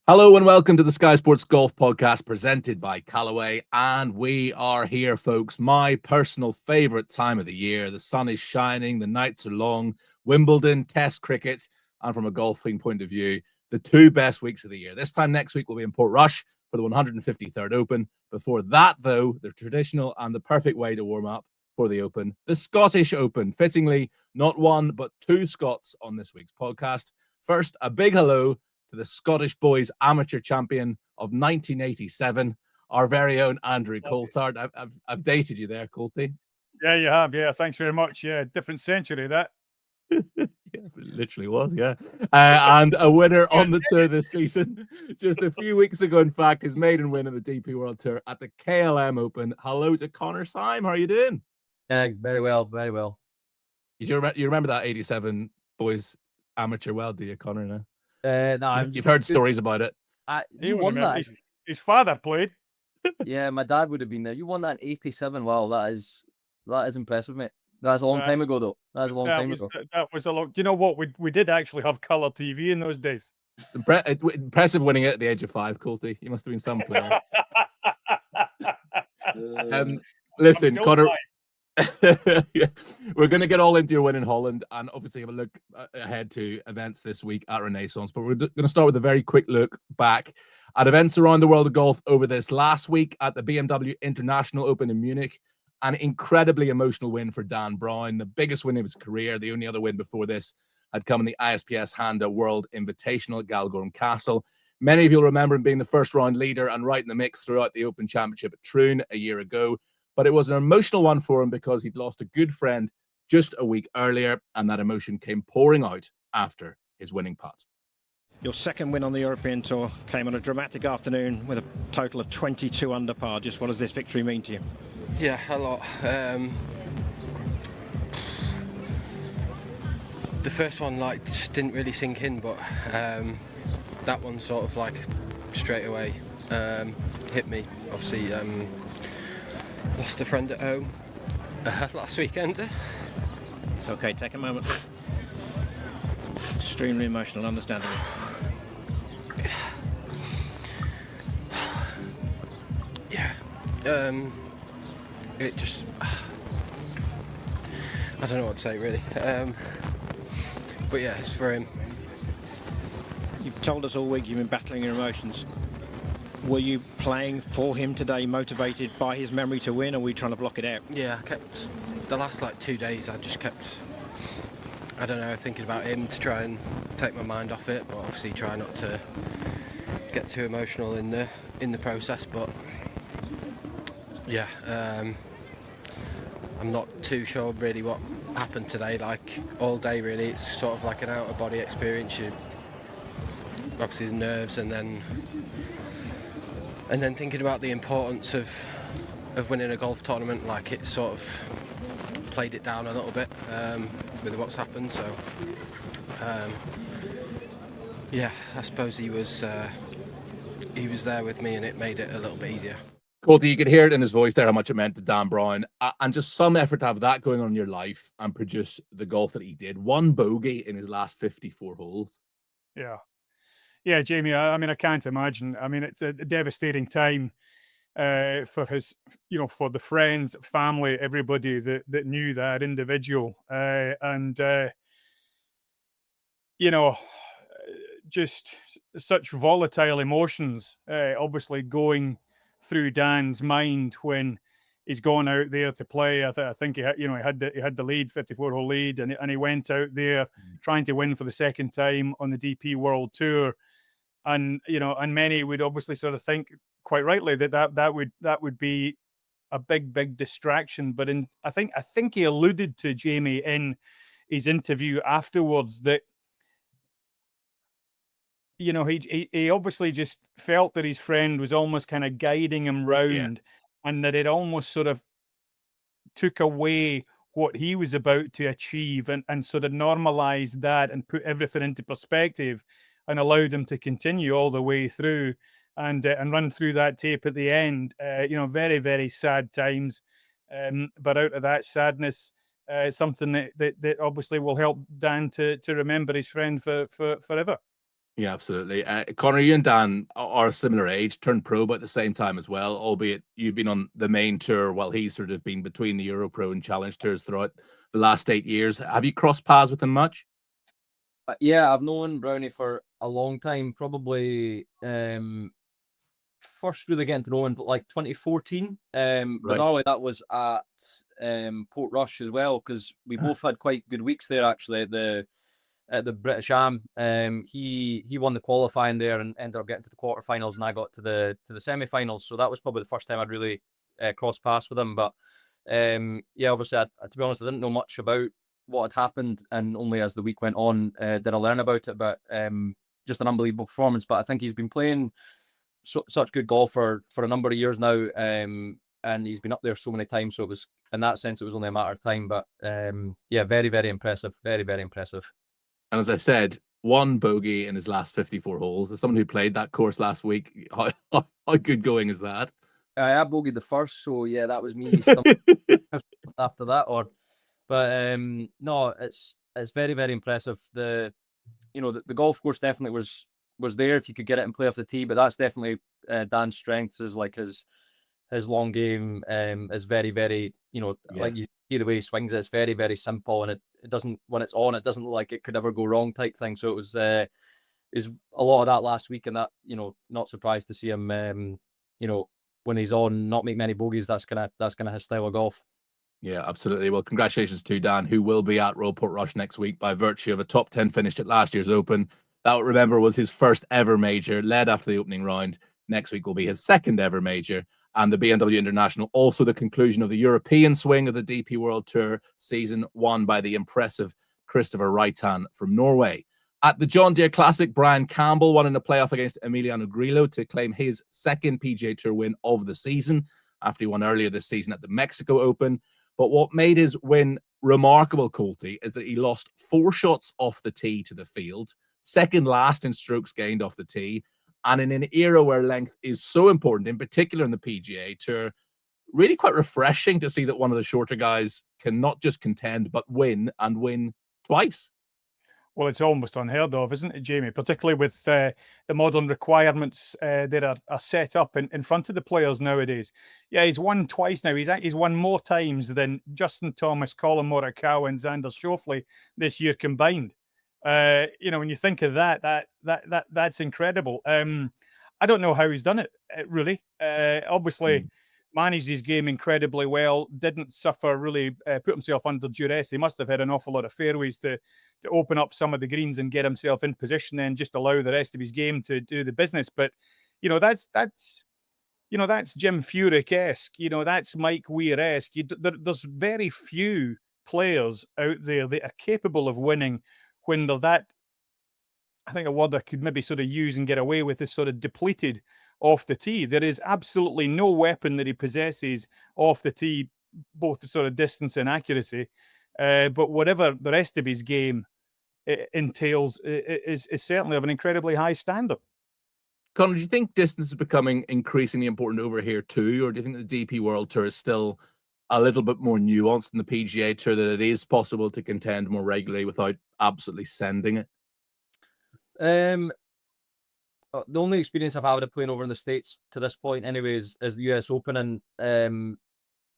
Hello and welcome to the Sky Sports Golf Podcast presented by Callaway. And we are here, folks. My personal favorite time of the year. The sun is shining, the nights are long, Wimbledon, Test cricket, and from a golfing point of view, the two best weeks of the year. This time next week will be in Portrush for the 153rd Open. Before that, though, the traditional and the perfect way to warm up for the Open, the Scottish Open. Fittingly, not one, but two Scots on this week's podcast. First, a big hello to the Scottish boys amateur champion of 1987, our very own Andrew Coltart. I've dated you there, Colty. Yeah, you have. Yeah, thanks very much. Yeah, different century, that. Yeah, it literally was, yeah. And a winner on the tour this season. Just a few weeks ago, in fact, his maiden win of the DP World Tour at the KLM Open. Hello to Connor Syme. How are you doing? Yeah, very well, very well. You remember that 87 boys amateur well, do you, Connor? No? No, You've heard stories about it. You won that. His father played. Yeah, my dad would have been there. You won that in 87. Wow, that is impressive, mate. That's a long time ago, though. That's a long time ago. That was a long. Do you know what? We did actually have colour TV in those days. Impressive winning it at the age of 5, Colty. You must have been some player. Listen, Connor. Yeah. We're going to get all into your win in Holland and obviously have a look ahead to events this week at Renaissance. But we're going to start with a very quick look back at events around the world of golf over this last week at the BMW International Open in Munich. An incredibly emotional win for Dan Brown, the biggest win of his career. The only other win before this had come in the ISPS Handa World Invitational at Galgorm Castle. Many of you will remember him being the first round leader and right in the mix throughout the Open Championship at Troon a year ago. But it was an emotional one for him because he'd lost a good friend just a week earlier, and that emotion came pouring out after his winning putt. Your second win on the European Tour came on a dramatic afternoon with a total of 22 under par. Just what does this victory mean to you? Yeah, a lot. The first one didn't really sink in, but that one sort of straight away hit me. Obviously, lost a friend at home last weekend. It's okay, take a moment. Extremely emotional, understandable. Yeah. It just... I don't know what to say, really. But yeah, it's for him. You've told us all week you've been battling your emotions. Were you playing for him today, motivated by his memory to win, or were you trying to block it out? Yeah, I kept... The last 2 days, I just kept... I don't know, thinking about him to try and take my mind off it, but obviously try not to get too emotional in the process. But yeah, I'm not too sure really what happened today. All day really, it's sort of like an out of body experience. Obviously the nerves, and then thinking about the importance of winning a golf tournament, it sort of played it down a little bit with what's happened. So yeah, I suppose he was there with me, and it made it a little bit easier. Colty, you could hear it in his voice there how much it meant to Dan Brown, and just some effort to have that going on in your life and produce the golf that he did. One bogey in his last 54 holes. Yeah, Jamie. I mean, I can't imagine. I mean, it's a devastating time for his, for the friends, family, everybody that knew that individual, and just such volatile emotions, obviously going through Dan's mind when he's gone out there to play. I think he had the lead, 54-hole lead, and he went out there trying to win for the second time on the DP World Tour, and many would obviously sort of think, quite rightly, that would be a big distraction. But I think he alluded to, Jamie, in his interview afterwards, that he obviously just felt that his friend was almost kind of guiding him round, and that it almost sort of took away what he was about to achieve, and sort of normalized that and put everything into perspective, and allowed him to continue all the way through and run through that tape at the end. Very, very sad times, but out of that sadness, something that obviously will help Dan to remember his friend for forever. Yeah, absolutely. Connor, you and Dan are a similar age, turned pro, but at the same time as well, albeit you've been on the main tour while he's sort of been between the Euro Pro and Challenge tours throughout the last 8 years. Have you crossed paths with him much? Yeah, I've known Brownie for a long time, probably first really getting to know him like 2014. Bizarrely, that was at Portrush as well, because we both had quite good weeks there actually at the British Am. He won the qualifying there and ended up getting to the quarterfinals, and I got to the semi-finals. So that was probably the first time I'd really crossed paths with him. But yeah, obviously, to be honest, I didn't know much about what had happened, and only as the week went on did I learn about it. But just an unbelievable performance. But I think he's been playing such good golf for a number of years now, and he's been up there so many times. So it was, in that sense, it was only a matter of time. But yeah, very, very impressive. Very, very impressive. And as I said, 1 bogey in his last 54 holes. As someone who played that course last week, how good going is that? I bogeyed the first, so yeah, that was me after that. But no, it's very, very impressive. The golf course definitely was there if you could get it and play off the tee, but that's definitely Dan's strengths, is like his long game is very, very, like you see the way he swings it, it's very, very simple, and it doesn't, when it's on, it doesn't look like it could ever go wrong type thing. So it was is a lot of that last week, and that, not surprised to see him when he's on, not make many bogeys. That's kind of his style of golf. Yeah, absolutely. Well, congratulations to Dan, who will be at Royal Portrush next week by virtue of a top 10 finish at last year's Open. That, remember, was his first ever major, led after the opening round. Next week will be his second ever major, and the BMW International, also the conclusion of the European swing of the DP World Tour season, won by the impressive Christopher Reitan from Norway. At the John Deere Classic, Brian Campbell won in a playoff against Emiliano Grillo to claim his second PGA Tour win of the season, after he won earlier this season at the Mexico Open. But what made his win remarkable, Colty, is that he lost 4 shots off the tee to the field, second last in strokes gained off the tee, and in an era where length is so important, in particular in the PGA Tour, really quite refreshing to see that one of the shorter guys can not just contend, but win, and win twice. Well, it's almost unheard of, isn't it, Jamie? Particularly with the modern requirements that are set up in front of the players nowadays. Yeah, he's won twice now. He's won more times than Justin Thomas, Collin Morikawa, and Xander Schauffele this year combined. When you think of that's incredible. I don't know how he's done it, really. Obviously, managed his game incredibly well, didn't suffer, really put himself under duress. He must have had an awful lot of fairways to open up some of the greens and get himself in position, then just allow the rest of his game to do the business. But that's Jim Furyk-esque. That's Mike Weir-esque. There's very few players out there that are capable of winning when they're that, I think a word I could maybe sort of use and get away with is sort of depleted off the tee. There is absolutely no weapon that he possesses off the tee, both sort of distance and accuracy. But whatever the rest of his game entails is certainly of an incredibly high standard. Connor, do you think distance is becoming increasingly important over here too, or do you think the DP World Tour is still a little bit more nuanced than the PGA Tour, that it is possible to contend more regularly without absolutely sending it? The only experience I've had of playing over in the States to this point, anyways, is the US Open, and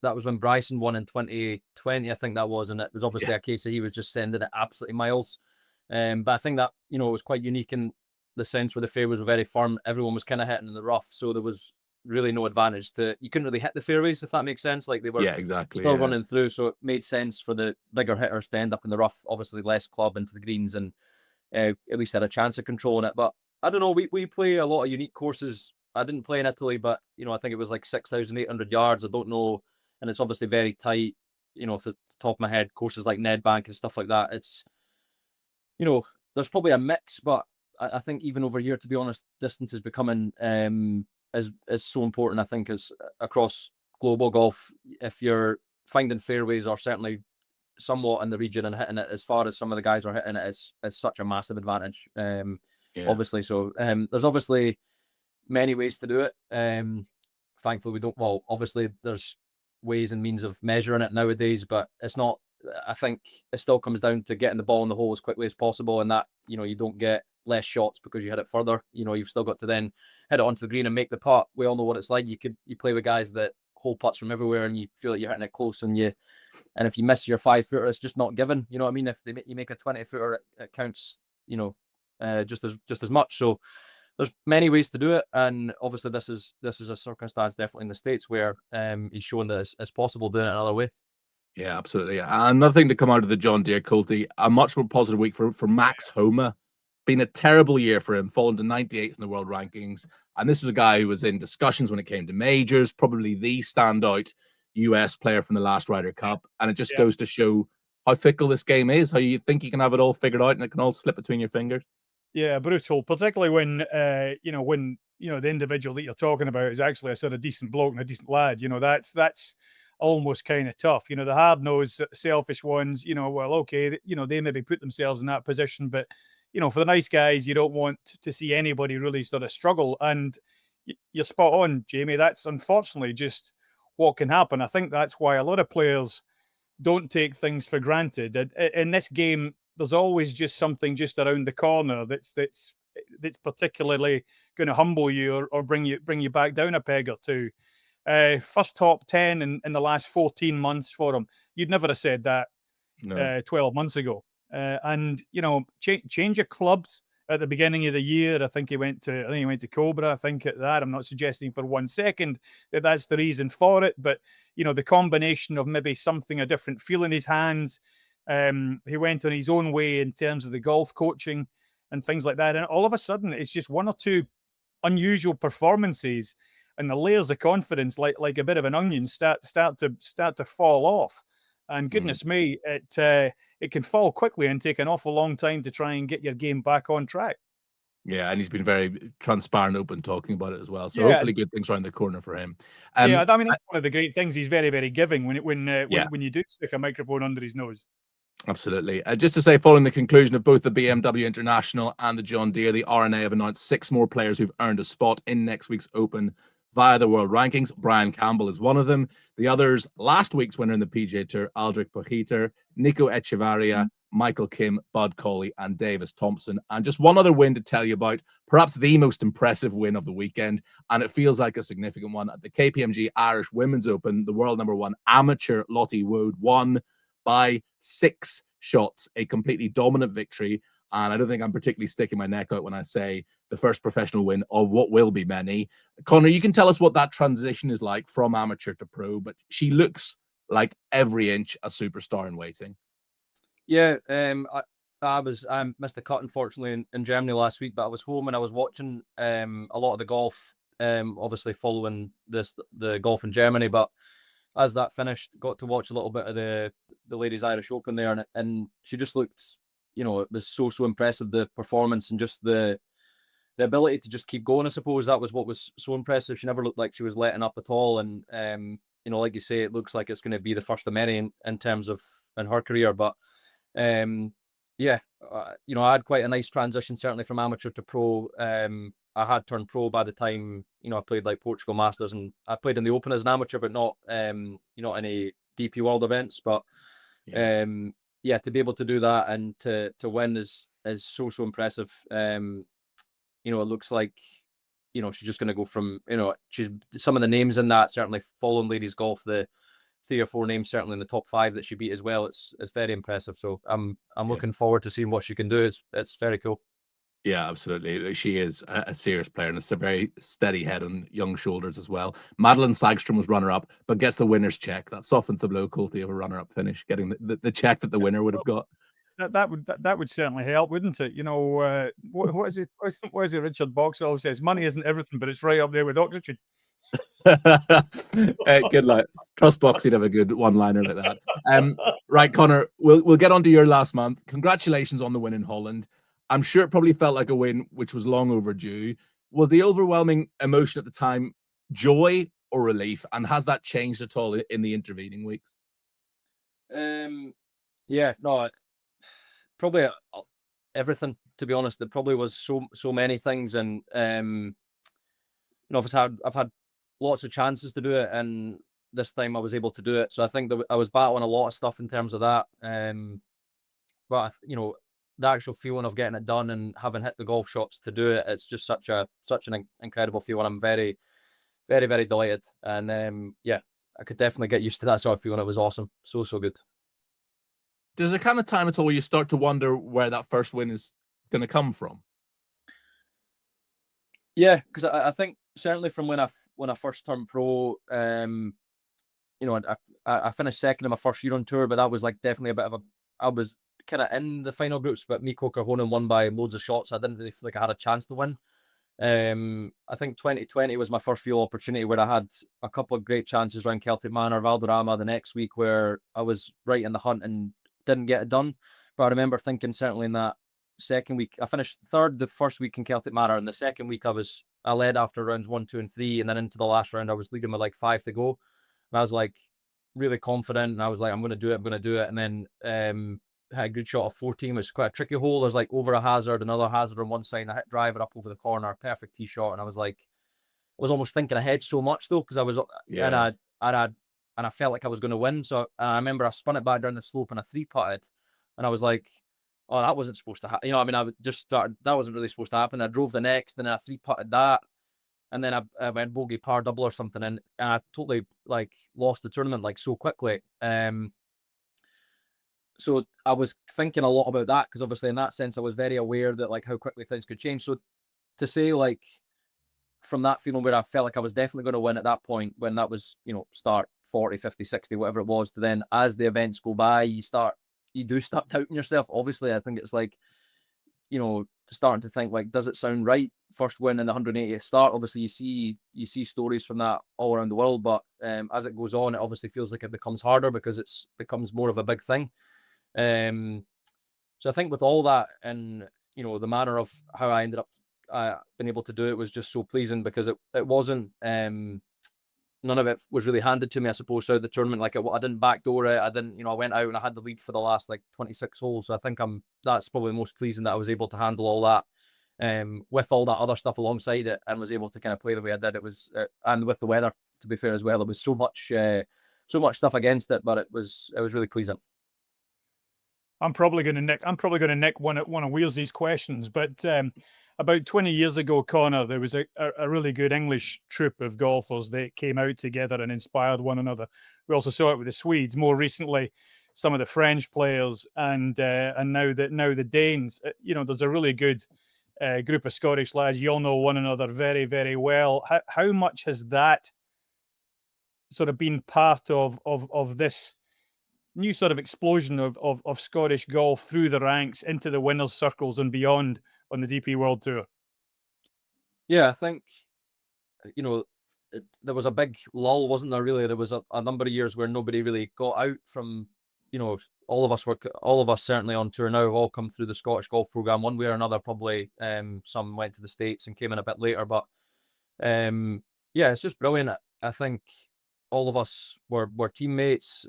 that was when Bryson won in 2020, I think that was, and it was obviously a case that he was just sending it absolutely miles. But I think that it was quite unique in the sense where the fairways were very firm. Everyone was kind of hitting in the rough, so there was really no advantage to, you couldn't really hit the fairways, if that makes sense. Like they were still running through, so it made sense for the bigger hitters to end up in the rough, obviously less club into the greens, and at least had a chance of controlling it. But I don't know, we play a lot of unique courses. I didn't play in Italy, but I think it was like 6,800 yards. I don't know, and it's obviously very tight. Off the top of my head, courses like Nedbank and stuff like that. It's there's probably a mix, but I think even over here, to be honest, distance is becoming is so important. I think as across global golf, if you're finding fairways or certainly somewhat in the region and hitting it as far as some of the guys are hitting it, it's such a massive advantage. Obviously, so there's obviously many ways to do it. Thankfully, we don't. Well, obviously, there's ways and means of measuring it nowadays, but it's not. I think it still comes down to getting the ball in the hole as quickly as possible, and that you don't get less shots because you hit it further. You know, you've still got to then hit it onto the green and make the putt. We all know what it's like. You play with guys that hole putts from everywhere, and you feel like you're hitting it close, and if you miss your 5-footer, it's just not given. You know what I mean? If you make a 20-footer, it counts. You know, just as much. So there's many ways to do it, and obviously this is a circumstance definitely in the States where he's shown that it's possible doing it another way. Yeah, absolutely. Another thing to come out of the John Deere, Colty, a much more positive week for Max Homa. Been a terrible year for him, fallen to 98th in the world rankings. And this was a guy who was in discussions when it came to majors, probably the standout US player from the last Ryder Cup. And it just goes to show how fickle this game is, how you think you can have it all figured out and it can all slip between your fingers. Yeah, brutal, particularly when the individual that you're talking about is actually a sort of decent bloke and a decent lad. You know, that's almost kind of tough. You know, the hard-nosed, selfish ones, you know, well, okay, you know, they maybe put themselves in that position, but, you know, for the nice guys, you don't want to see anybody really sort of struggle. And you're spot on, Jamie. That's unfortunately just what can happen. I think that's why a lot of players don't take things for granted. In this game, there's always just something just around the corner that's particularly going to humble you or bring you back down a peg or two. First top 10 in the last 14 months for him. You'd never have said that 12 months ago. And you know, change your clubs at the beginning of the year. I think he went to Cobra. I think at that. I'm not suggesting for 1 second that that's the reason for it, but you know, the combination of maybe a different feel in his hands. He went on his own way in terms of the golf coaching and things like that, and all of a sudden, it's just one or two unusual performances. And the layers of confidence, like a bit of an onion, start to fall off. And goodness me, it can fall quickly and take an awful long time to try and get your game back on track. Yeah, and he's been very transparent, open, talking about it as well. So hopefully, good things around the corner for him. I mean that's one of the great things. He's very, very giving when you do stick a microphone under his nose. Absolutely. Just to say, following the conclusion of both the BMW International and the John Deere, the R&A have announced 6 more players who've earned a spot in next week's Open via the world rankings. Brian Campbell is one of them. The others, last week's winner in the PGA Tour, Aldrich Pocheter, Nico Echevarria, Michael Kim, Bud Colley, and Davis Thompson. And just one other win to tell you about, perhaps the most impressive win of the weekend, and it feels like a significant one. At the KPMG Irish Women's Open, the world number 1 amateur Lottie Woad won by 6 shots, a completely dominant victory. And I don't think I'm particularly sticking my neck out when I say the first professional win of what will be many. Connor, you can tell us what that transition is like from amateur to pro, but she looks like every inch a superstar in waiting. Yeah, I missed the cut unfortunately in Germany last week, but I was home and I was watching a lot of the golf, obviously following the golf in Germany. But as that finished, got to watch a little bit of the Ladies Irish Open there, and she just looked, you know, it was so impressive, the performance and just the ability to just keep going. I suppose that was what was so impressive. She never looked like she was letting up at all, and you know, like you say, it looks like it's going to be the first of many in terms of in her career. But you know, I had quite a nice transition certainly from amateur to pro. I had turned pro by the time, you know, I played like Portugal Masters, and I played in the Open as an amateur, but not any DP World events. But yeah, to be able to do that and to win is so impressive. You know, it looks like, you know, she's just going to go from, you know, she's some of the names in that, certainly following ladies golf, the 3 or 4 names certainly in the top 5 that she beat as well. It's very impressive. So I'm looking forward to seeing what she can do. It's very cool. Yeah, absolutely. She is a serious player, and it's a very steady head on young shoulders as well. Madeline Sagstrom was runner-up, but gets the winner's check. That softens the blow, Colty, of a runner-up finish, getting the check that the winner would have got. That would certainly help, wouldn't it? You know, what is it? What is it? Richard Boxall says, "Money isn't everything, but it's right up there with oxygen." Good luck. Trust Boxy'd have a good one-liner like that. Right, Connor, we'll get on to your last month. Congratulations on the win in Holland. I'm sure it probably felt like a win which was long overdue. Was the overwhelming emotion at the time joy or relief? And has that changed at all in the intervening weeks? Yeah, no, probably everything, to be honest. There probably was so many things, and you know, I've had lots of chances to do it, and this time I was able to do it. So I think that I was battling a lot of stuff in terms of that. But you know, the actual feeling of getting it done and having hit the golf shots to do it, it's just such an incredible feeling. I'm very, very, very delighted. And yeah, I could definitely get used to that sort of feeling. It was awesome. So good. Does there kind of time at all where you start to wonder where that first win is going to come from? Yeah, because I think certainly from when I first turned pro, you know, I finished second in my first year on tour, but that was like definitely a bit of I was kind of in the final groups, but Mikko Korhonen won by loads of shots. I didn't really feel like I had a chance to win. I think 2020 was my first real opportunity where I had a couple of great chances around Celtic Manor, Valderrama the next week, where I was right in the hunt and didn't get it done. But I remember thinking certainly in that second week, I finished third the first week in Celtic Manor, and the second week I led after rounds 1, 2, and 3, and then into the last round I was leading with like 5 to go, and I was like really confident, and I was like, I'm going to do it, and then had a good shot of 14, which was quite a tricky hole. There's like over a hazard, another hazard on one side, and I hit driver up over the corner, perfect tee shot, and I was like, I was almost thinking ahead so much though, because I was and I felt like I was going to win. So I remember I spun it back down the slope and I 3-putted, and I was like, oh, that wasn't supposed to happen. You know, I mean, that wasn't really supposed to happen. I drove the next, and then I 3-putted that, and then I went bogey par double or something, and I totally like lost the tournament like so quickly. So I was thinking a lot about that, because obviously in that sense I was very aware that like how quickly things could change. So to say like from that feeling where I felt like I was definitely going to win at that point, when that was, you know, start 40, 50, 60, whatever it was, to then as the events go by, you do start doubting yourself. Obviously, I think it's like, you know, starting to think like, does it sound right? First win in the 180th start. Obviously, you see stories from that all around the world, but as it goes on, it obviously feels like it becomes harder because it becomes more of a big thing. So I think with all that, and you know, the manner of how I ended up being able to do it was just so pleasing, because it wasn't none of it was really handed to me, I suppose, throughout the tournament. Like I didn't backdoor it. I didn't, you know, I went out and I had the lead for the last like 26 holes. So I think that's probably most pleasing, that I was able to handle all that with all that other stuff alongside it, and was able to kind of play the way I did. It was and with the weather, to be fair as well, it was so much stuff against it, but it was really pleasing. I'm probably going to nick one of Weirsy's questions, but about 20 years ago, Connor, there was a really good English troupe of golfers that came out together and inspired one another. We also saw it with the Swedes. More recently, some of the French players, and now the Danes. You know, there's a really good group of Scottish lads. You all know one another very, very well. How much has that sort of been part of this new sort of explosion of Scottish golf through the ranks into the winners' circles and beyond on the DP World Tour? Yeah, I think, you know, there was a big lull, wasn't there, really? There was a number of years where nobody really got out from, you know, all of us certainly on tour now have all come through the Scottish golf program one way or another. Probably some went to the States and came in a bit later, but yeah, it's just brilliant. I think all of us were teammates.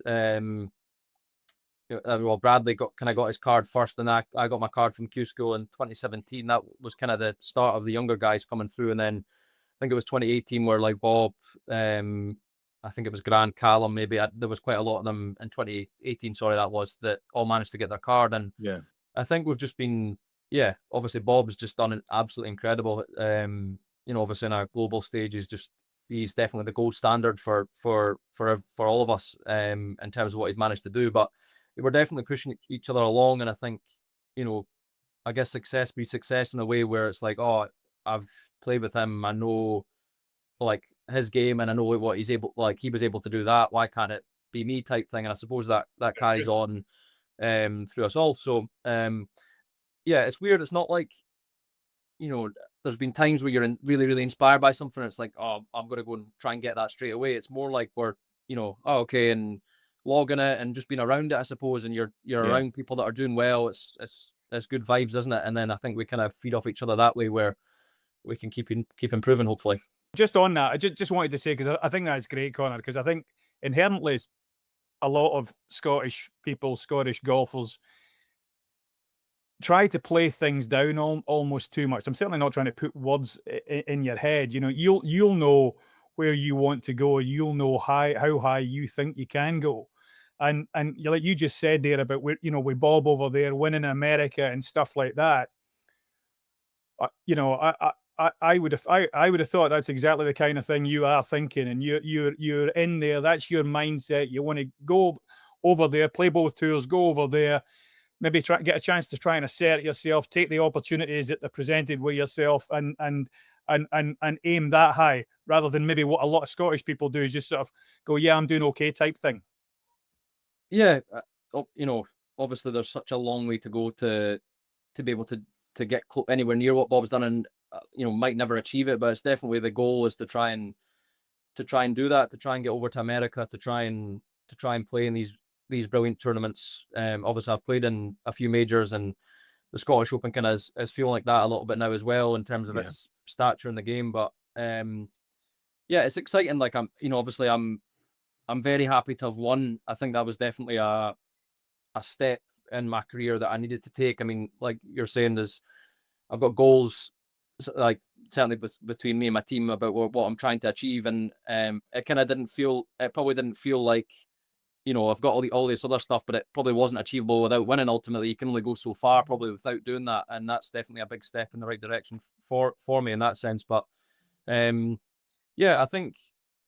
Well, Bradley got his card first, and I got my card from Q School in 2017. That was kind of the start of the younger guys coming through, and then I think it was 2018 where like Bob, I think it was Grant, Callum, maybe there was quite a lot of them in 2018. Sorry, that all managed to get their card, and yeah, I think we've just been, yeah, obviously Bob's just done an absolutely incredible. You know, obviously on a global stage, he's definitely the gold standard for all of us in terms of what he's managed to do, but we're definitely pushing each other along. And I think, you know, I guess success breeds success in a way where it's like, oh, I've played with him, I know like his game, and I know what he's able, like he was able to do that, why can't it be me type thing? And I suppose that carries on through us all. So yeah, it's weird. It's not like, you know, there's been times where you're really, really inspired by something. It's like, oh, I'm going to go and try and get that straight away. It's more like we're, you know, oh, okay, and logging it and just being around it, I suppose, and you're around people that are doing well. It's good vibes, isn't it? And then I think we kind of feed off each other that way, where we can keep improving, hopefully. Just on that, I just wanted to say, because I think that's great, Connor, because I think inherently a lot of Scottish people, Scottish golfers, try to play things down almost too much. I'm certainly not trying to put words in your head. You know, you'll know where you want to go. You'll know how high you think you can go. And like you just said there about, you know, with Bob over there winning America and stuff like that, you know, I would have thought that's exactly the kind of thing you are thinking, and you're in there. That's your mindset. You want to go over there, play both tours, go over there, maybe try get a chance to try and assert yourself, take the opportunities that they're presented with yourself, and aim that high, rather than maybe what a lot of Scottish people do is just sort of go, yeah, I'm doing okay type thing. Yeah, you know, obviously there's such a long way to go to be able to get anywhere near what Bob's done, and you know, might never achieve it, but it's definitely the goal is to try and do that, to try and get over to America, to try and play in these brilliant tournaments. Obviously I've played in a few majors, and the Scottish Open kind of is feeling like that a little bit now as well in terms of its stature in the game. But yeah, it's exciting. Like, obviously I'm very happy to have won. I think that was definitely a step in my career that I needed to take. I mean, like you're saying, I've got goals, like certainly between me and my team about what I'm trying to achieve, and it probably didn't feel like, you know, I've got all this other stuff, but it probably wasn't achievable without winning. Ultimately, you can only go so far probably without doing that, and that's definitely a big step in the right direction for me in that sense. But yeah, I think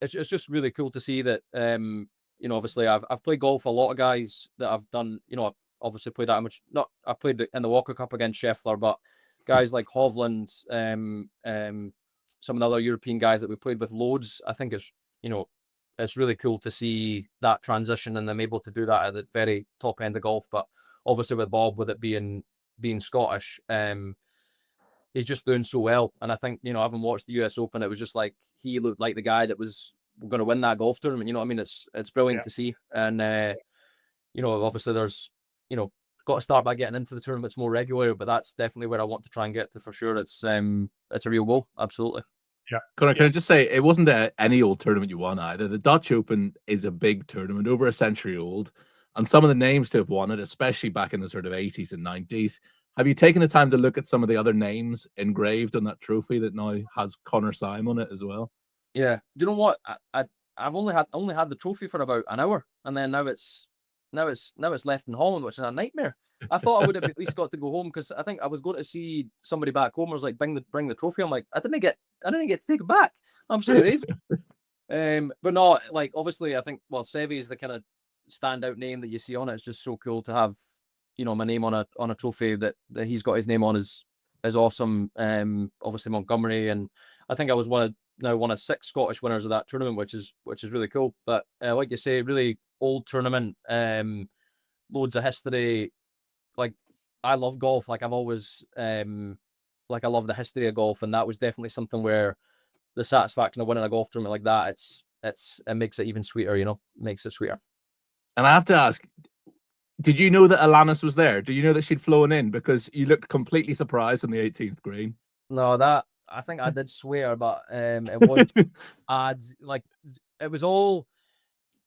it's just really cool to see that. You know, obviously I've played golf. A lot of guys that I've done, you know, I've obviously played that much. I played in the Walker Cup against Scheffler, but guys like Hovland, some of the other European guys that we played with loads. I think it's really cool to see that transition and them able to do that at the very top end of golf. But obviously with Bob, with it being Scottish, he's just doing so well. And I think, you know, having watched the US Open, it was just like he looked like the guy that was going to win that golf tournament. You know what I mean? It's brilliant to see. And you know, obviously there's, you know, got to start by getting into the tournaments more regularly, but that's definitely where I want to try and get to for sure. It's a real goal, absolutely. Yeah. Connor, can I just say, it wasn't any old tournament you won either. The Dutch Open is a big tournament, over a century old, and some of the names to have won it, especially back in the sort of 80s and 90s. Have you taken the time to look at some of the other names engraved on that trophy that now has Connor Syme on it as well? Yeah. Do you know what? I've only had the trophy for about an hour, and then now it's left in Holland, which is a nightmare. I thought I would have at least got to go home, because I think I was going to see somebody back home. I was like, bring the trophy. I'm like, I didn't get to take it back. I'm sorry. But no, like, obviously I think, well, Seve is the kind of standout name that you see on it. It's just so cool to have, you know, my name on a trophy that he's got his name on is awesome. Obviously Montgomery, and I think I was one of 6 Scottish winners of that tournament, which is really cool. But like you say, really old tournament, loads of history. Like, I love golf. Like, I've always I love the history of golf, and that was definitely something where the satisfaction of winning a golf tournament like that, it makes it even sweeter, you know, makes it sweeter. And I have to ask, did you know that Alanis was there? Do you know that she'd flown in? Because you looked completely surprised on the 18th green. No, that I think I did swear, but it was ads. Like, it was all.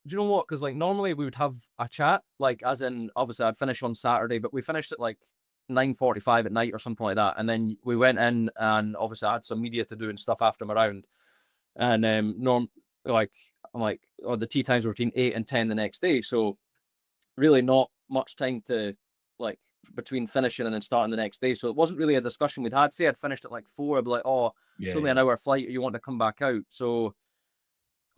Do you know what? Because like normally we would have a chat, like as in obviously I'd finish on Saturday, but we finished at like 9:45 at night or something like that, and then we went in, and obviously I had some media to do and stuff after my round, and I'm like, the tea times were between 8 and 10 the next day, so really not much time to like between finishing and then starting the next day, so it wasn't really a discussion we'd had. Say I'd finished at like 4, I'd be like, oh, it's only an hour flight, or you want to come back out? So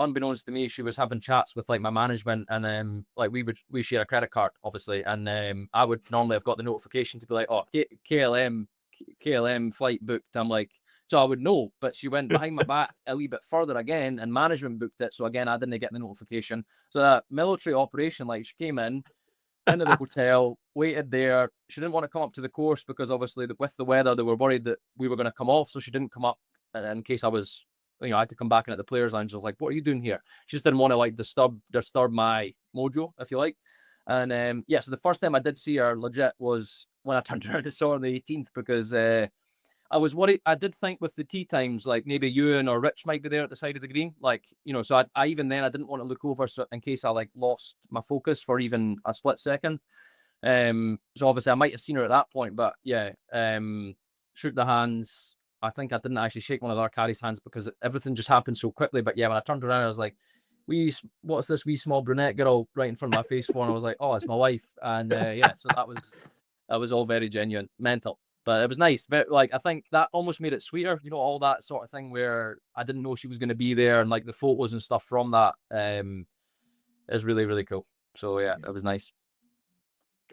unbeknownst to me, she was having chats with like my management, and like we share a credit card, obviously, and I would normally have got the notification to be like, oh, KLM flight booked. I'm like, so I would know, but she went behind my back a wee bit further again, and management booked it, so again I didn't get the notification. So that military operation, like, she came into the hotel, waited there. She didn't want to come up to the course because obviously with the weather they were worried that we were going to come off, so she didn't come up in case I was, you know, I had to come back in at the players' lounge. I was like, what are you doing here? She just didn't want to like disturb my mojo, if you like. And yeah, so the first time I did see her legit was when I turned around and saw her on the 18th, because I was worried. I did think with the tee times, like maybe Ewan or Rich might be there at the side of the green. Like, you know, so I even then I didn't want to look over, so in case I like lost my focus for even a split second. So obviously I might have seen her at that point, but yeah, shook the hands. I think I didn't actually shake one of our caddies' hands because everything just happened so quickly. But yeah, when I turned around, I was like, what's this wee small brunette girl right in front of my face for? And I was like, oh, it's my wife. And yeah, so that was all very genuine, mental. But it was nice. Like, I think that almost made it sweeter, all that sort of thing where I didn't know she was going to be there, and like the photos and stuff from that is really, really cool. So yeah, it was nice.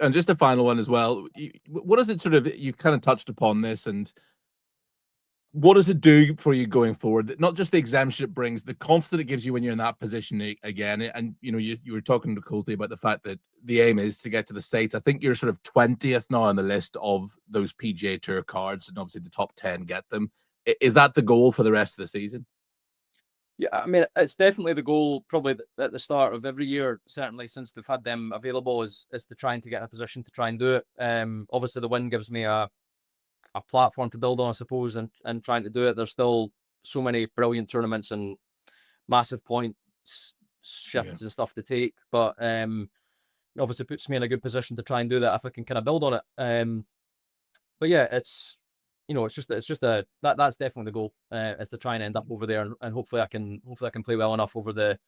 And just a final one as well. What does it sort of, you kind of touched upon this, and what does it do for you going forward? Not just the exemption it brings, the confidence it gives you when you're in that position again. And, you were talking to Colty about the fact that the aim is to get to the States. I think you're sort of 20th now on the list of those PGA Tour cards, and obviously the top 10 get them. Is that the goal for the rest of the season? Yeah, I mean, it's definitely the goal, probably at the start of every year, certainly since they've had them available, is to trying to get in a position to try and do it. Obviously, the win gives me a platform to build on, I suppose, and trying to do it. There's still so many brilliant tournaments and massive point shifts and stuff to take, but obviously puts me in a good position to try and do that if I can kind of build on it. But yeah, it's just that's definitely the goal, is to try and end up over there, and hopefully I can play well enough over the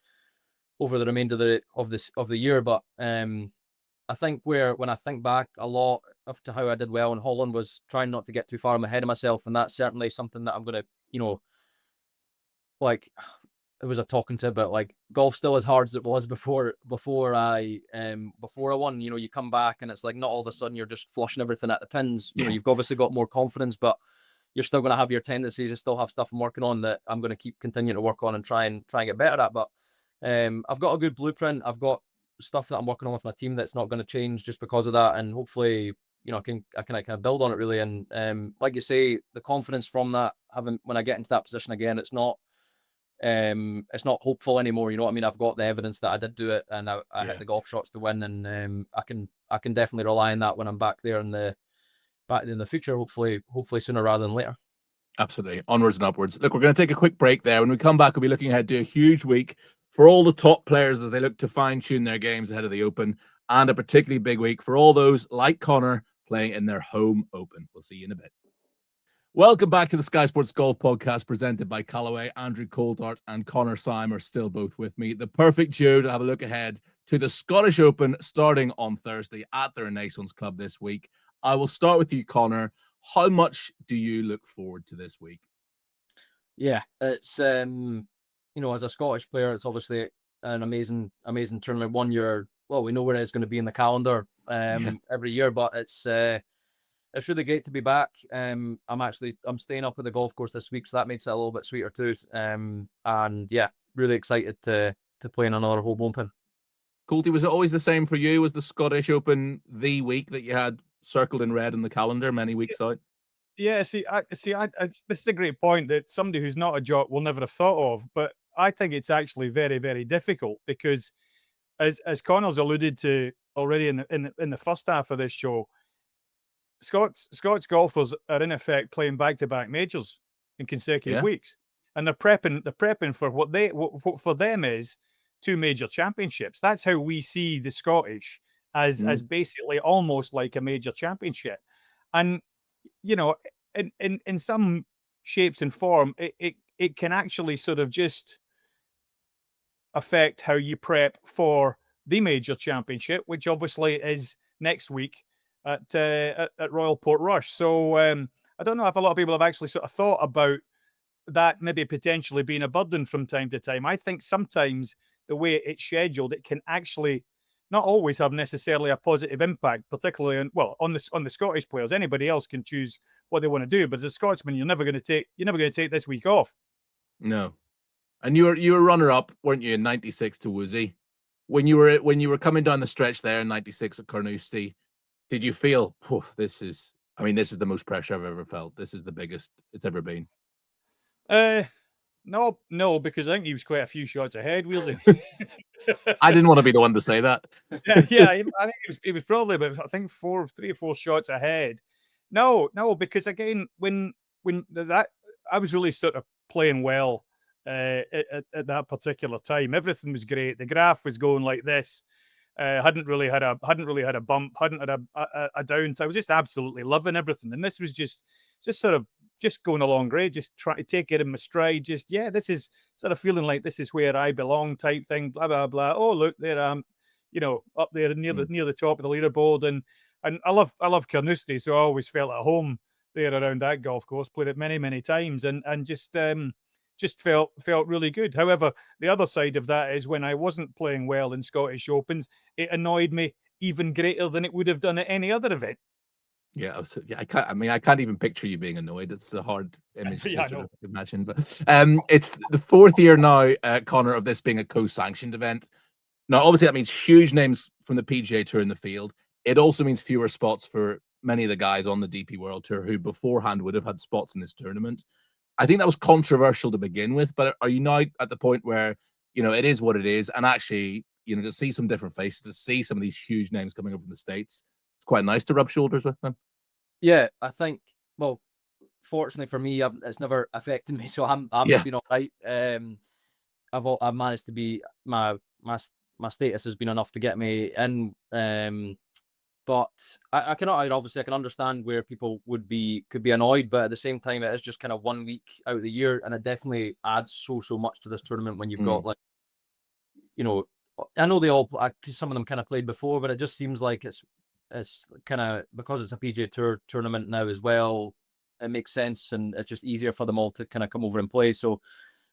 remainder of the year. But I think when I think back a lot to how I did well in Holland was trying not to get too far ahead of myself, and that's certainly something that I'm gonna, like, it was a talking to, but like, golf still as hard as it was before I won. You come back and it's like not all of a sudden you're just flushing everything at the pins. You've obviously got more confidence, but you're still going to have your tendencies. You still have stuff I'm working on that I'm going to keep continuing to work on and try and get better at. But I've got a good blueprint. I've got stuff that I'm working on with my team that's not going to change just because of that. And hopefully, I can kind of build on it really. And like you say, the confidence from that, when I get into that position again, it's not hopeful anymore. You know what I mean? I've got the evidence that I did do it, and I hit the golf shots to win, and I can definitely rely on that when I'm back there in the future. Hopefully sooner rather than later. Absolutely, onwards and upwards. Look, we're going to take a quick break there. When we come back, we'll be looking ahead to a huge week for all the top players as they look to fine tune their games ahead of the Open, and a particularly big week for all those like Connor playing in their home Open. We'll see you in a bit. Welcome back to the Sky Sports Golf Podcast presented by Callaway. Andrew Coltart and Connor Syme are still both with me. The perfect duo to have a look ahead to the Scottish Open starting on Thursday at the Renaissance Club this week. I will start with you, Connor. How much do you look forward to this week? Yeah, it's as a Scottish player, it's obviously an amazing tournament. 1 year, well, we know where it's going to be in the calendar every year, but it's really great to be back. I'm staying up at the golf course this week, so that makes it a little bit sweeter too. And yeah, really excited to play in another home Open. Colty, was it always the same for you? Was the Scottish Open the week that you had circled in red in the calendar many weeks out? Yeah, this is a great point that somebody who's not a jock will never have thought of, but I think it's actually very, very difficult because, as Connor's alluded to already in the first half of this show, Scots golfers are in effect playing back-to-back majors in consecutive weeks, and they're prepping for what for them is 2 major championships. That's how we see the Scottish, as basically almost like a major championship. And in some shapes and form, it can actually sort of just affect how you prep for the major championship, which obviously is next week at Royal Portrush. So I don't know if a lot of people have actually sort of thought about that maybe potentially being a burden from time to time. I think sometimes the way it's scheduled, it can actually not always have necessarily a positive impact, particularly on the Scottish players. Anybody else can choose what they want to do, but as a Scotsman, you're never going to take this week off. No. And you were runner up, weren't you, in '96 to Woosie? When you were coming down the stretch there in '96 at Carnoustie, did you feel, this is the most pressure I've ever felt. This is the biggest it's ever been? No, because I think he was quite a few shots ahead, wasn't he? I didn't want to be the one to say that. yeah, I think he was probably about 3 or 4 shots ahead. No, because again, when that I was really sort of playing well at that particular time. Everything was great. The graph was going like this. Hadn't really had a bump. Hadn't had a down. I was just absolutely loving everything, and this was just sort of just going along great, just trying to take it in my stride. Just, this is sort of feeling like this is where I belong type thing, blah, blah, blah. Oh, look, there I am, up there near the top of the leaderboard. And I love Carnoustie, so I always felt at home there around that golf course, played it many, many times, and just felt really good. However, the other side of that is when I wasn't playing well in Scottish Opens, it annoyed me even greater than it would have done at any other event. Yeah, I can't even picture you being annoyed. It's a hard image to sort of imagine. But it's the 4th year now, Connor, of this being a co-sanctioned event. Now, obviously, that means huge names from the PGA Tour in the field. It also means fewer spots for many of the guys on the DP World Tour who beforehand would have had spots in this tournament. I think that was controversial to begin with, but are you now at the point where, it is what it is, and actually, to see some different faces, to see some of these huge names coming over from the States, it's quite nice to rub shoulders with them. Yeah, I think, well, fortunately for me, it's never affected me, so I'm been all right. I've managed to be, my status has been enough to get me in, but I obviously I can understand where people could be annoyed, but at the same time, it is just kind of 1 week out of the year, and it definitely adds so much to this tournament when you've got, like, I know they all, some of them kind of played before, but it just seems like it's kind of, because it's a PGA Tour tournament now as well, it makes sense, and it's just easier for them all to kind of come over and play. So,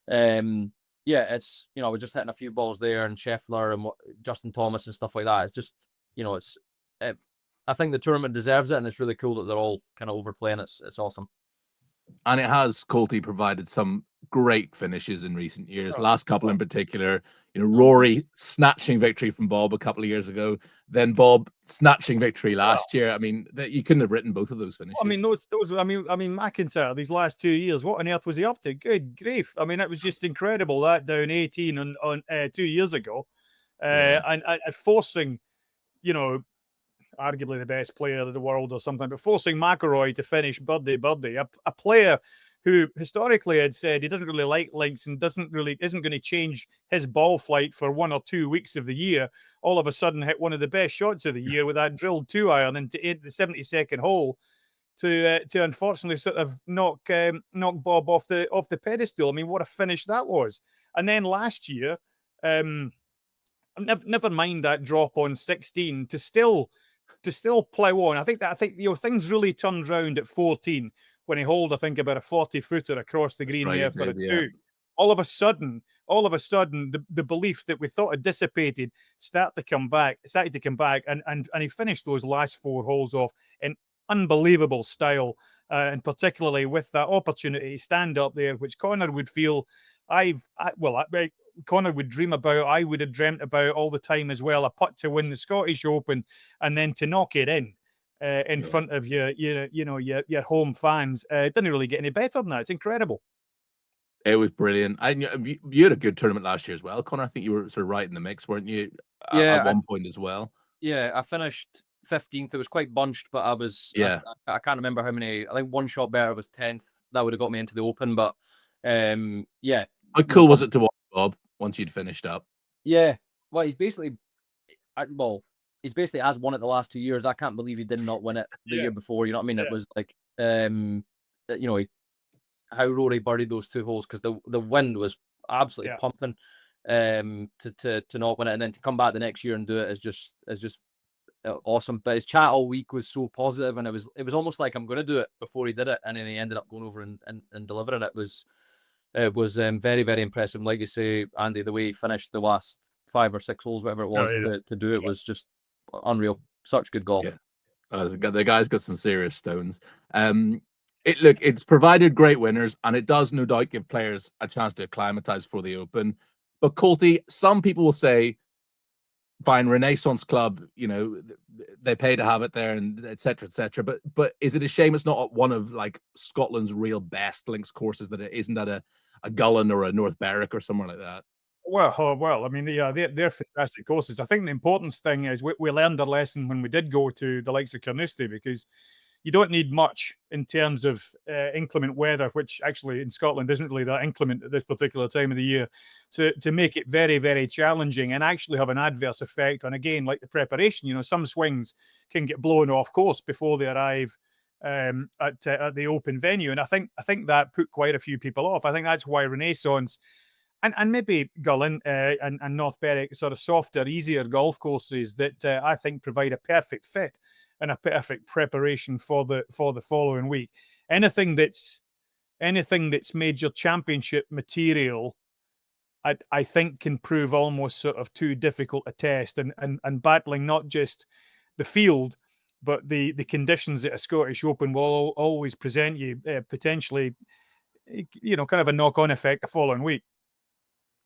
it's, we're just hitting a few balls there, and Scheffler and Justin Thomas and stuff like that. It's just, I think the tournament deserves it, and it's really cool that they're all kind of overplaying. It's awesome. And it has, Colty, provided some great finishes in recent years. Last couple in particular, Rory snatching victory from Bob a couple of years ago, then Bob snatching victory last year. I mean, you couldn't have written both of those finishes. I mean, MacIntyre, these last 2 years, what on earth was he up to? Good grief. I mean, it was just incredible, that down 18 on 2 years ago. And forcing, arguably the best player of the world or something, but forcing McIlroy to finish birdie, a player who historically had said he doesn't really like links and isn't going to change his ball flight for 1 or 2 weeks of the year, all of a sudden hit one of the best shots of the year with that drilled 2-iron into the 72nd hole to unfortunately sort of knock Bob off the pedestal. I mean, what a finish that was. And then last year, never mind that drop on 16, to still plow on. I think things really turned round at 14 when he holed, I think, about a 40-footer across the green there for a 2. All of a sudden, the belief that we thought had dissipated started to come back, and he finished those last 4 holes off in unbelievable style, and particularly with that opportunity to stand up there, which Connor would feel, Connor would dream about, I would have dreamt about all the time as well, a putt to win the Scottish Open and then to knock it in front of your home fans. It didn't really get any better than that. It's incredible. It was brilliant. You had a good tournament last year as well, Connor. I think you were sort of right in the mix, weren't you? At one point as well. Yeah, I finished 15th. It was quite bunched, but I was. Yeah. I can't remember how many. I think one shot better was 10th. That would have got me into the Open, but How cool was it to watch Bob once you'd finished up? Yeah. Well, he's basically has won it the last 2 years. I can't believe he did not win it the year before. You know what I mean? It was like, how Rory birdied those 2 holes, because the wind was absolutely pumping to not win it, and then to come back the next year and do it is just awesome. But his chat all week was so positive, and it was almost like, I'm going to do it before he did it, and then he ended up going over and delivering it. It was very, very impressive. Like you say, Andy, the way he finished the last 5 or 6 holes, whatever it was, to do it was just unreal. Such good golf. The guy's got some serious stones. It's provided great winners, and it does no doubt give players a chance to acclimatise for the Open. But Colty, some people will say, fine, Renaissance Club, they pay to have it there, and etc. But is it a shame it's not one of like Scotland's real best links courses, that it isn't at a Gullen or a North Berwick or somewhere like that? Well, I mean, they're fantastic courses. I think the important thing is we learned a lesson when we did go to the likes of Carnoustie, because you don't need much in terms of inclement weather, which actually in Scotland isn't really that inclement at this particular time of the year, to make it very, very challenging and actually have an adverse effect on, again, like the preparation. Some swings can get blown off course before they arrive at the Open venue, and I think that put quite a few people off. I think that's why Renaissance and maybe Gullin and North Berwick, sort of softer, easier golf courses that I think provide a perfect fit and a perfect preparation for the following week. Anything that's major championship material, I think can prove almost sort of too difficult a test, and battling not just the field, but the conditions that a Scottish Open will always present you, potentially, kind of a knock-on effect the following week.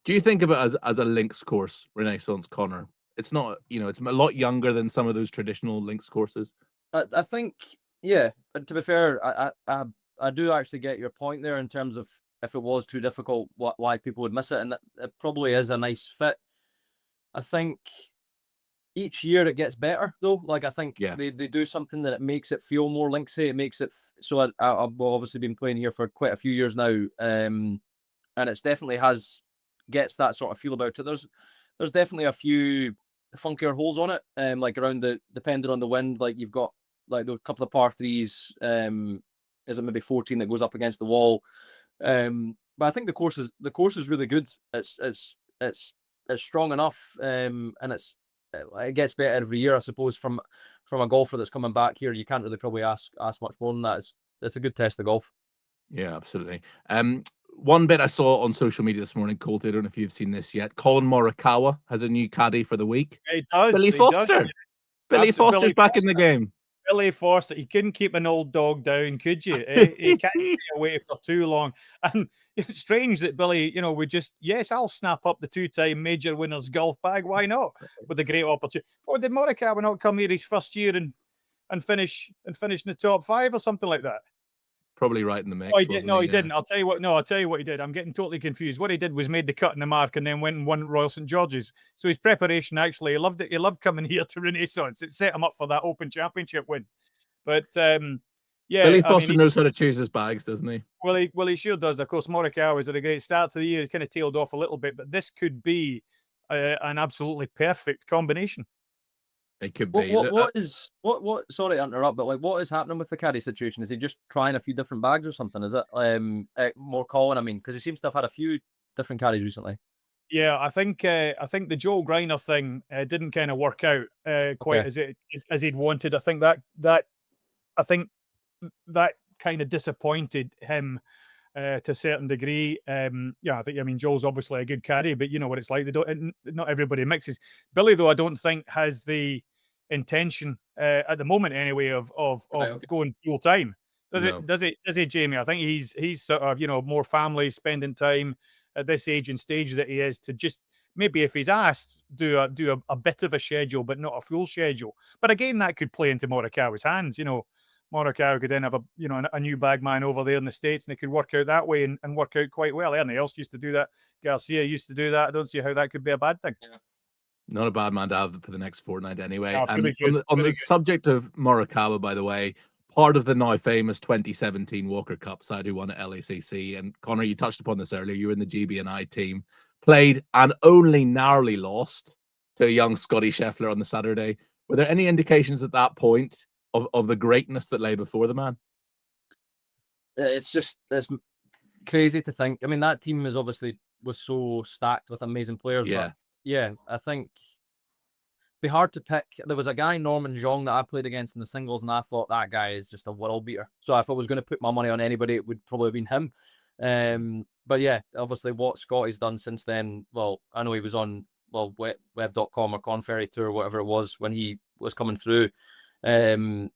Do you think of it as a links course, Renaissance, Connor? It's not, it's a lot younger than some of those traditional links courses. I think, yeah. But to be fair, I do actually get your point there in terms of if it was too difficult, why people would miss it, and it probably is a nice fit. I think each year it gets better, though. Like, I think they do something that it makes it feel more linksy. It makes it so. I've obviously been playing here for quite a few years now, and it's definitely gets that sort of feel about it. There's definitely a few funkier holes on it, like around depending on the wind. Like, you've got like a couple of par threes. Is it maybe 14 that goes up against the wall? But I think the course is really good. It's strong enough, and it gets better every year, I suppose. From a golfer that's coming back here, you can't really probably ask much more than that. It's a good test of golf. Yeah, absolutely. One bit I saw on social media this morning, Colt, I don't know if you've seen this yet. Collin Morikawa has a new caddy for the week. He does. Billy Foster. Billy Foster's back in the game. Billy Foster, you couldn't keep an old dog down, could you? He can't stay away for too long. And it's strange that Billy, would just, yes, I'll snap up the 2-time major winners golf bag. Why not? With a great opportunity. Oh, did Morikawa not come here his first year and finish in the top 5 or something like that? Probably right in the mix. Oh, he did. No, he didn't. I'll tell you what he did. I'm getting totally confused. What he did was made the cut in the mark and then went and won Royal St. George's. So his preparation, actually, he loved it. He loved coming here to Renaissance. It set him up for that Open Championship win. But Billy Foster knows how to choose his bags, doesn't he? Well, he sure does. Of course, Morikawa was at a great start to the year. He's kind of tailed off a little bit, but this could be an absolutely perfect combination. It could be. What? Sorry to interrupt, but like, what is happening with the caddy situation? Is he just trying a few different bags or something? Is it more Colin? I mean, because he seems to have had a few different caddies recently. Yeah, I think the Joel Greiner thing didn't kind of work out quite as he'd wanted. I think that kind of disappointed him to a certain degree. I mean, Joel's obviously a good caddy, but you know what it's like. Not everybody mixes. Billy, though, I don't think has the intention at the moment anyway of going full time. Does it, Jamie? I think he's sort of more family, spending time at this age and stage that he is, to just maybe, if he's asked, do a bit of a schedule, but not a full schedule. But again, that could play into Morikawa's hands. Morikawa could then have a new bagman over there in the States, and it could work out that way and work out quite well. Ernie else used to do that. Garcia used to do that. I don't see how that could be a bad thing. Yeah. Not a bad man to have for the next fortnight anyway. No, and on the subject of Morikawa, by the way, part of the now famous 2017 Walker Cup side who won at LACC, and Connor, you touched upon this earlier, you were in the GB&I team, played and only narrowly lost to a young Scottie Scheffler on the Saturday. Were there any indications at that point of the greatness that lay before the man? It's crazy to think. I mean, that team was so stacked with amazing players. Yeah. But yeah, I think it'd be hard to pick. There was a guy, Norman Zhong, that I played against in the singles, and I thought that guy is just a world beater. So if I was going to put my money on anybody, it would probably have been him. But yeah, obviously what Scottie's done since then, well, I know he was on web.com or Corn Ferry Tour, or whatever it was, when he was coming through. They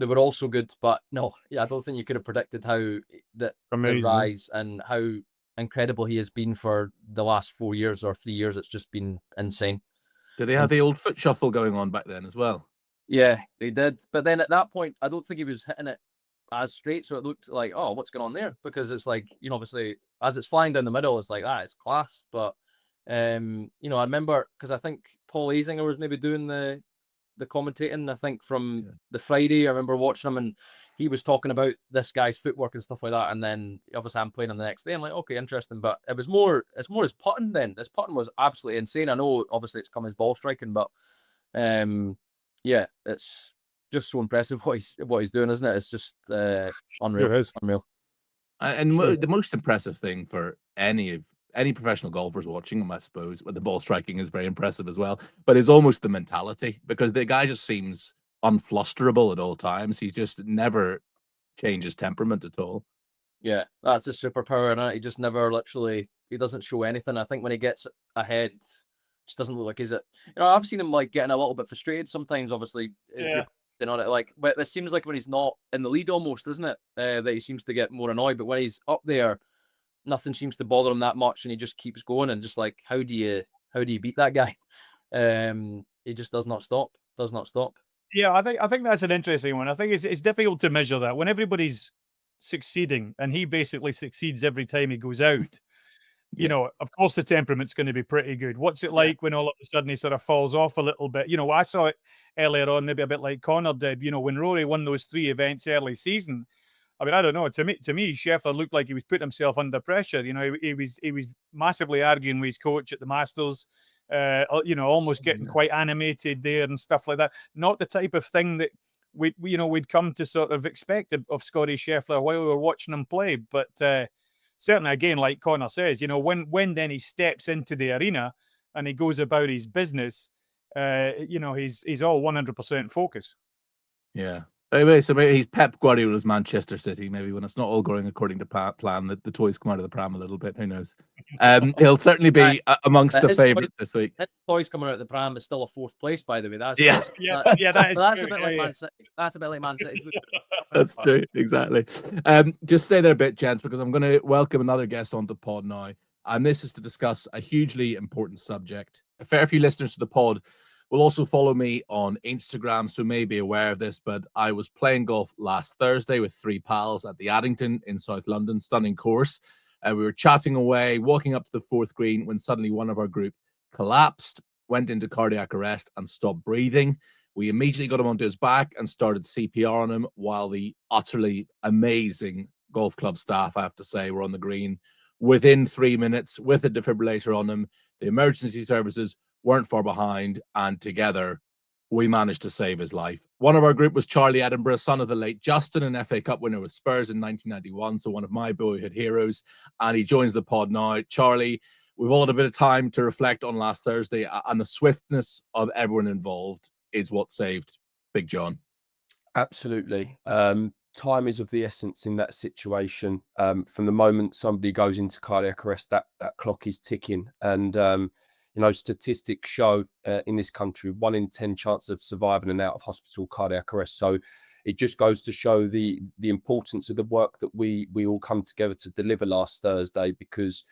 were also good, but no, I don't think you could have predicted how the rise and how incredible he has been for the last 4 years or 3 years. It's just been insane. Did they have the old foot shuffle going on back then as well? Yeah, they did. But then at that point, I don't think he was hitting it as straight, so it looked like, oh, what's going on there? Because it's like, obviously, as it's flying down the middle, it's like, it's class. But, I remember, because I think Paul Asinger was maybe doing the commentating, I think, from the Friday. I remember watching him, and he was talking about this guy's footwork and stuff like that. And then obviously I'm playing on the next day. I'm like, okay, interesting. But it's more his putting then. His putting was absolutely insane. I know obviously it's come his ball striking, but it's just so impressive what he's doing, isn't it? It's just unreal. It is. Unreal. And the most impressive thing for any professional golfers watching him, I suppose, with the ball striking is very impressive as well, but it's almost the mentality, because the guy just seems unflusterable at all times. He just never changes temperament at all. Yeah, that's his superpower, and he just never he doesn't show anything. I think when he gets ahead, it just doesn't look like I've seen him like getting a little bit frustrated sometimes, obviously, if you're on it. Like, but it seems like when he's not in the lead almost, isn't it? That he seems to get more annoyed, but when he's up there, nothing seems to bother him that much, and he just keeps going. And just like, how do you beat that guy? He just does not stop. Yeah, I think that's an interesting one. I think it's difficult to measure that when everybody's succeeding, and he basically succeeds every time he goes out. You know, of course, the temperament's going to be pretty good. What's it like when all of a sudden he sort of falls off a little bit? You know, I saw it earlier on, maybe a bit like Connor did. You know, when Rory won those 3 events early season. I mean, I don't know. To me, Scheffler looked like he was putting himself under pressure. You know, he was massively arguing with his coach at the Masters. You know, almost getting quite animated there and stuff like that. Not the type of thing that we'd come to sort of expect of Scottie Scheffler while we were watching him play. But certainly, again, like Connor says, you know, when then he steps into the arena and he goes about his business, you know, he's all 100% focus. Yeah. Anyway, so maybe he's Pep Guardiola's Manchester City. Maybe when it's not all going according to plan, the toys come out of the pram a little bit. Who knows? He'll certainly be amongst the favourites this week. His toys coming out of the pram is still a 4th place, by the way. That's that is. That's a bit like Man City. That's a bit like Man City. That's true, exactly. Just stay there a bit, gents, because I'm going to welcome another guest onto the pod now, and this is to discuss a hugely important subject. A fair few listeners to the pod will also follow me on Instagram, so may be aware of this, but I was playing golf last Thursday with 3 pals at the Addington in South London. Stunning course. We were chatting away, walking up to the 4th green, when suddenly one of our group collapsed, went into cardiac arrest, and stopped breathing. We immediately got him onto his back and started CPR on him, while the utterly amazing golf club staff, I have to say, were on the green within 3 minutes with a defibrillator on him. The emergency services weren't far behind, and together we managed to save his life. One of our group was Charlie Edinburgh, son of the late Justin, an FA Cup winner with Spurs in 1991, so one of my boyhood heroes, and he joins the pod now. Charlie, we've all had a bit of time to reflect on last Thursday, and the swiftness of everyone involved is what saved Big John. Absolutely. Time is of the essence in that situation. From the moment somebody goes into cardiac arrest, that clock is ticking, and you know, statistics show in this country 1 in 10 chance of surviving an out of hospital cardiac arrest. So it just goes to show the importance of the work that we all come together to deliver last Thursday, because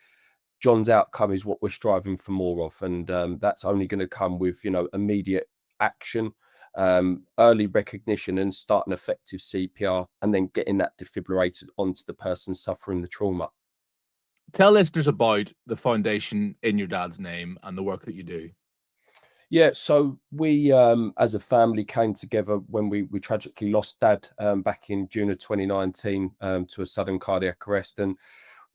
John's outcome is what we're striving for more of, and that's only going to come with, you know, immediate action, early recognition, and starting effective CPR, and then getting that defibrillator onto the person suffering the trauma. Tell listeners about the foundation in your dad's name and the work that you do. Yeah, so we, as a family, came together when we tragically lost Dad back in June of 2019 to a sudden cardiac arrest. And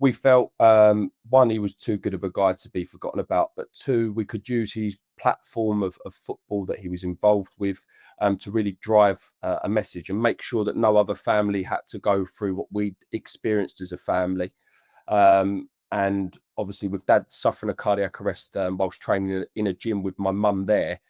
we felt, 1, he was too good of a guy to be forgotten about, but 2, we could use his platform of football that he was involved with to really drive a message and make sure that no other family had to go through what we'd experienced as a family. And obviously with Dad suffering a cardiac arrest whilst training in a gym with my mum there,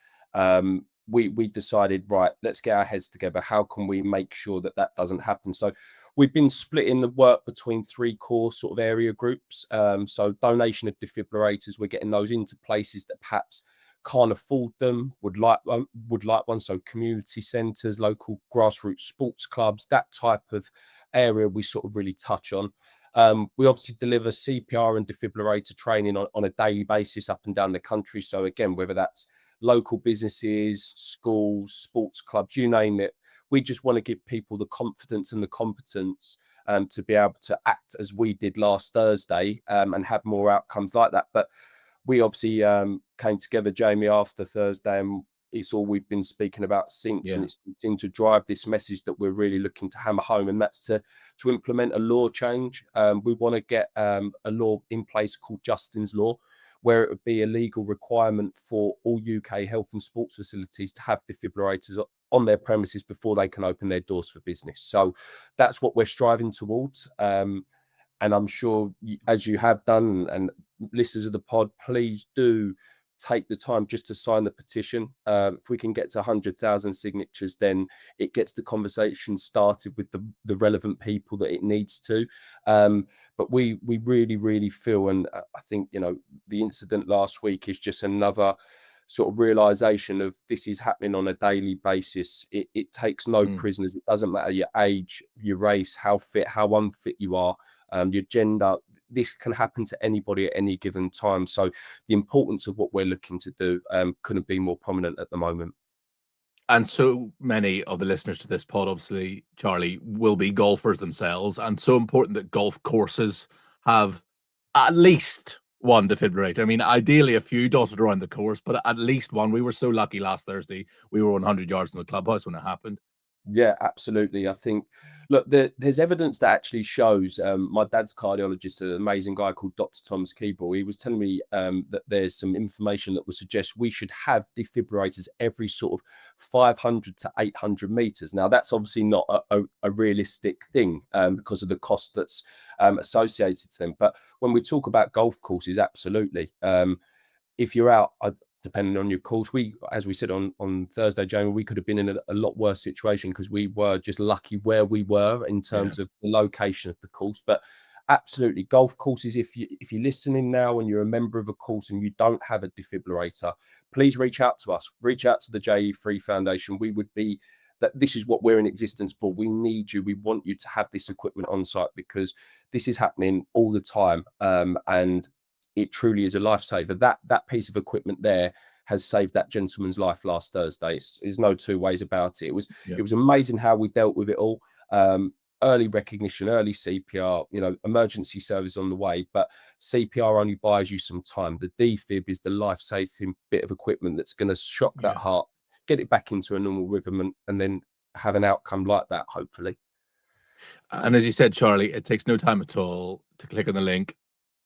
we decided, right, let's get our heads together. How can we make sure that doesn't happen? So we've been splitting the work between 3 core sort of area groups. So donation of defibrillators, we're getting those into places that perhaps can't afford them, would like one. So community centres, local grassroots sports clubs, that type of area we sort of really touch on. We obviously deliver CPR and defibrillator training on a daily basis up and down the country. So again, whether that's local businesses, schools, sports clubs, you name it, we just want to give people the confidence and the competence to be able to act as we did last Thursday and have more outcomes like that. But we obviously came together, Jamie, after Thursday, and it's all we've been speaking about since, and it's continuing to drive this message that we're really looking to hammer home, and that's to implement a law change. We want to get a law in place called Justin's Law, where it would be a legal requirement for all UK health and sports facilities to have defibrillators on their premises before they can open their doors for business. So that's what we're striving towards. And I'm sure, as you have done, and listeners of the pod, please do take the time just to sign the petition. If we can get to 100,000 signatures, then it gets the conversation started with the relevant people that it needs to. But we really, really feel, and I think, you know, the incident last week is just another sort of realization of this is happening on a daily basis. It takes no prisoners. It doesn't matter your age, your race, how fit, how unfit you are, your gender. This can happen to anybody at any given time. So the importance of what we're looking to do couldn't be more prominent at the moment. And so many of the listeners to this pod, obviously, Charlie, will be golfers themselves. And so important that golf courses have at least one defibrillator. I mean, ideally a few dotted around the course, but at least one. We were so lucky last Thursday. We were 100 yards from the clubhouse when it happened. Yeah, absolutely. I think, look, there's evidence that actually shows, my dad's cardiologist, an amazing guy called Dr. Thomas Keeble, he was telling me that there's some information that would suggest we should have defibrillators every sort of 500 to 800 meters. Now, that's obviously not a realistic thing because of the cost that's associated to them. But when we talk about golf courses, absolutely. If you're out, depending on your course, as we said on Thursday, Jamie, we could have been in a lot worse situation because we were just lucky where we were in terms of the location of the course. But absolutely, golf courses, if you're listening now and you're a member of a course and you don't have a defibrillator, please reach out to us. Reach out to the JE3 Foundation. We would be that this is what we're in existence for. We need you. We want you to have this equipment on site because this is happening all the time. And it truly is a lifesaver. That piece of equipment there has saved that gentleman's life last Thursday. There's no two ways about it. It was amazing how we dealt with it all. Early recognition, early CPR, you know, emergency service on the way, but CPR only buys you some time. The defib is the life-saving bit of equipment that's going to shock that heart, get it back into a normal rhythm, and then have an outcome like that, hopefully. And as you said, Charlie, it takes no time at all to click on the link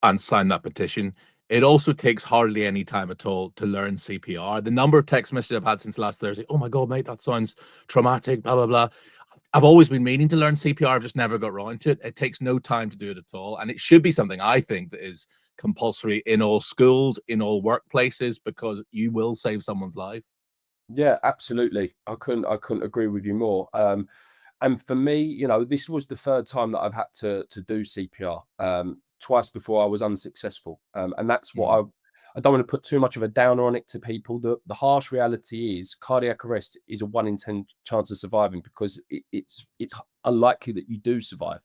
and sign that petition. It also takes hardly any time at all to learn CPR. The number of text messages I've had since last Thursday, oh my God, mate, that sounds traumatic, blah, blah, blah. I've always been meaning to learn CPR. I've just never got around to it. It takes no time to do it at all. And it should be something, I think, that is compulsory in all schools, in all workplaces, because you will save someone's life. Yeah, absolutely. I couldn't agree with you more. And for me, you know, this was the third time that I've had to do CPR. Twice before I was unsuccessful. And that's what I don't want to put too much of a downer on it to people. The harsh reality is cardiac arrest is a 1 in 10 chance of surviving because it's unlikely that you do survive.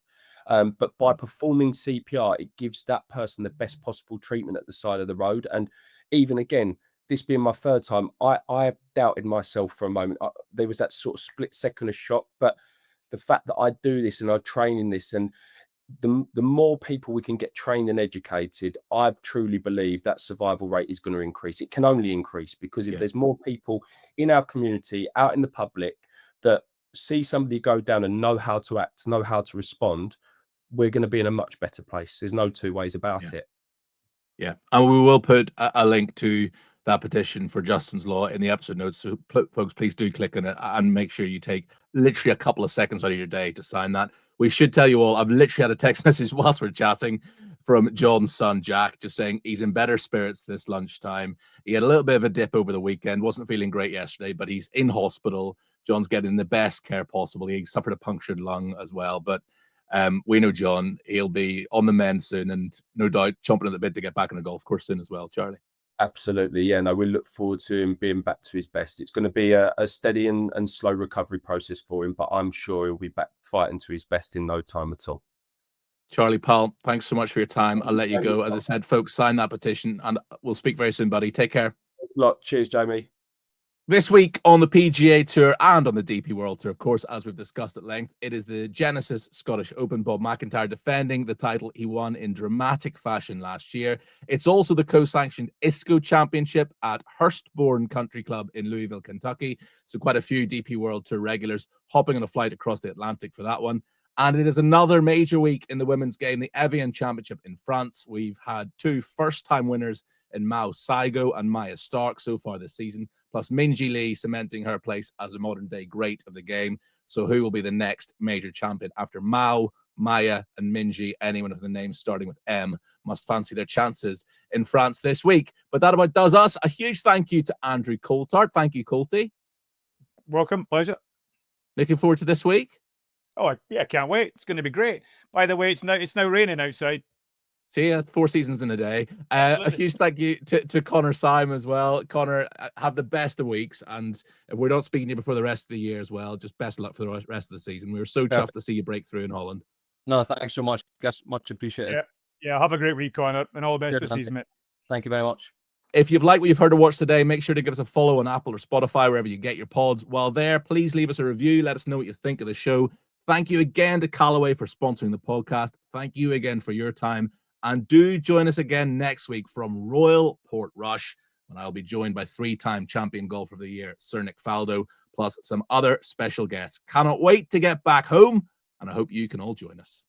But by performing CPR, it gives that person the best possible treatment at the side of the road. And even again, this being my third time, I doubted myself for a moment. There was that sort of split second of shock. But the fact that I do this and I train in this, and the more people we can get trained and educated, I truly believe that survival rate is going to increase. It can only increase because if there's more people in our community, out in the public, that see somebody go down and know how to act, know how to respond, we're going to be in a much better place. There's no two ways about it. Yeah. And we will put a link to that petition for Justin's Law in the episode notes. So folks, please do click on it and make sure you take literally a couple of seconds out of your day to sign that. We should tell you all, I've literally had a text message whilst we're chatting from John's son, Jack, just saying he's in better spirits this lunchtime. He had a little bit of a dip over the weekend, wasn't feeling great yesterday, but he's in hospital. John's getting the best care possible. He suffered a punctured lung as well, but we know John, he'll be on the mend soon and no doubt chomping at the bit to get back on the golf course soon as well, Charlie. Absolutely. Yeah, no, we look forward to him being back to his best. It's going to be a steady and slow recovery process for him, but I'm sure he'll be back fighting to his best in no time at all. Charlie, pal, thanks so much for your time. I'll let you go. As I said, folks, sign that petition and we'll speak very soon, buddy. Take care. Thanks a lot. Cheers, Jamie. This week on the PGA Tour and on the DP World Tour, of course, as we've discussed at length, it is the Genesis Scottish Open. Bob McIntyre defending the title he won in dramatic fashion last year. It's also the co-sanctioned ISCO Championship at Hurstbourne Country Club in Louisville, Kentucky. So quite a few DP World Tour regulars hopping on a flight across the Atlantic for that one. And it is another major week in the women's game, the Evian Championship in France. We've had two first-time winners in Mao Saigo and Maya Stark so far this season, plus Minjee Lee cementing her place as a modern-day great of the game. So who will be the next major champion after Mao, Maya, and Minjee? Anyone with the name starting with M must fancy their chances in France this week. But that about does us. A huge thank you to Andrew Coltart. Thank you, Colty. Welcome, pleasure. Looking forward to this week. Oh, yeah, can't wait. It's going to be great. By the way, it's now raining outside. See ya, 4 seasons in a day. A huge thank you to Connor Syme as well. Connor, have the best of weeks. And if we don't speak to you before the rest of the year as well, just best of luck for the rest of the season. We were so chuffed to see you break through in Holland. No, thanks so much. Guys, much appreciated. Yeah, have a great week, Connor, and all the best for the season, mate. Thank you very much. If you've liked what you've heard or watched today, make sure to give us a follow on Apple or Spotify, wherever you get your pods. While there, please leave us a review. Let us know what you think of the show. Thank you again to Callaway for sponsoring the podcast. Thank you again for your time. And do join us again next week from Royal Portrush, when I'll be joined by 3-time champion golfer of the year, Sir Nick Faldo, plus some other special guests. Cannot wait to get back home, and I hope you can all join us.